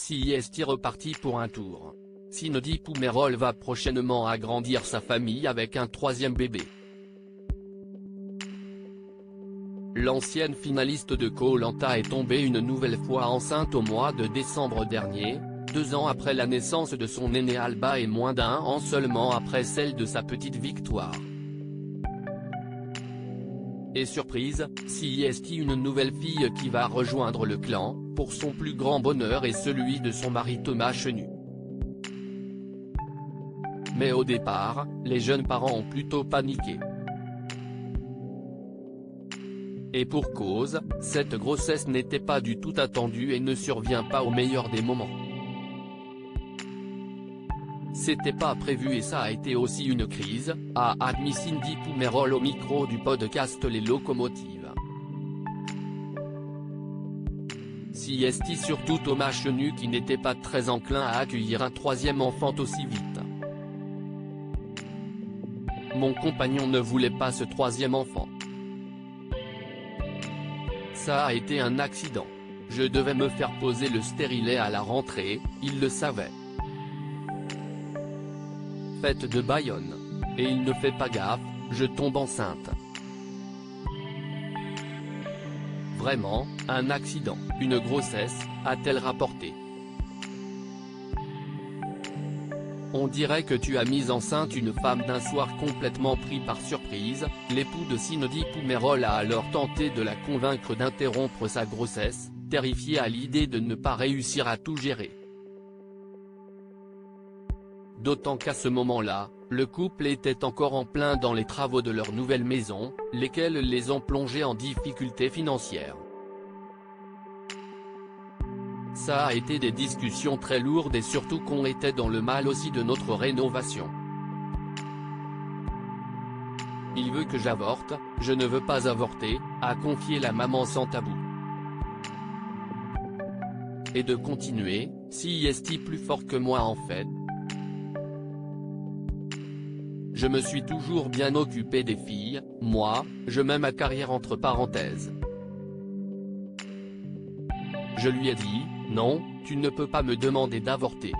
CIST reparti pour un tour. Cindy Poumerol va prochainement agrandir sa famille avec un troisième bébé. L'ancienne finaliste de Koh-Lanta est tombée une nouvelle fois enceinte au mois de décembre dernier, 2 ans après la naissance de son aîné Alba et moins d'1 an seulement après celle de sa petite Victoire. Et surprise, CIST une nouvelle fille qui va rejoindre le clan, pour son plus grand bonheur et celui de son mari Thomas Chenu. Mais au départ, les jeunes parents ont plutôt paniqué. Et pour cause, cette grossesse n'était pas du tout attendue et ne survient pas au meilleur des moments. C'était pas prévu et ça a été aussi une crise, a admis Cindy Poumerol au micro du podcast Les Locomotives. CIST surtout Thomas Chenu qui n'était pas très enclin à accueillir un troisième enfant aussi vite. Mon compagnon ne voulait pas ce troisième enfant. Ça a été un accident. Je devais me faire poser le stérilet à la rentrée, il le savait. Fête de Bayonne. Et il ne fait pas gaffe, je tombe enceinte. Vraiment, un accident, une grossesse, a-t-elle rapporté. On dirait que tu as mis enceinte une femme d'un soir complètement pris par surprise. L'époux de Cindy Poumerol a alors tenté de la convaincre d'interrompre sa grossesse, terrifié à l'idée de ne pas réussir à tout gérer. D'autant qu'à ce moment-là, le couple était encore en plein dans les travaux de leur nouvelle maison, lesquels les ont plongés en difficulté financière. Ça a été des discussions très lourdes et surtout qu'on était dans le mal aussi de notre rénovation. Il veut que j'avorte, je ne veux pas avorter, a confié la maman sans tabou. Et de continuer, CIST plus fort que moi en fait. Je me suis toujours bien occupé des filles, moi, je mets ma carrière entre parenthèses. Je lui ai dit, non, tu ne peux pas me demander d'avorter.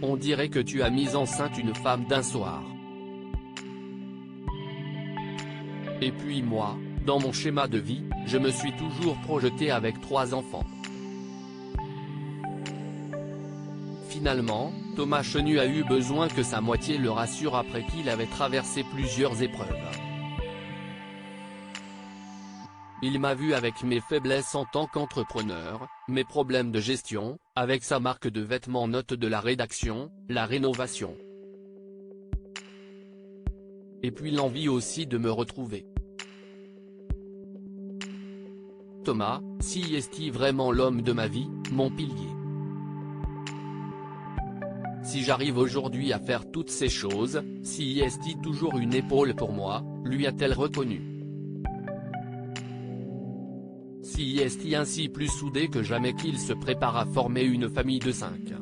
On dirait que tu as mis enceinte une femme d'un soir. Et puis moi, dans mon schéma de vie, je me suis toujours projeté avec 3 enfants. Finalement, Thomas Chenu a eu besoin que sa moitié le rassure après qu'il avait traversé plusieurs épreuves. Il m'a vu avec mes faiblesses en tant qu'entrepreneur, mes problèmes de gestion, avec sa marque de vêtements note de la rédaction, la rénovation. Et puis l'envie aussi de me retrouver. Thomas, CIST vraiment l'homme de ma vie, mon pilier. Si j'arrive aujourd'hui à faire toutes ces choses, CIST toujours une épaule pour moi, lui a-t-elle reconnu. CIST ainsi plus soudé que jamais qu'il se prépare à former une famille de 5.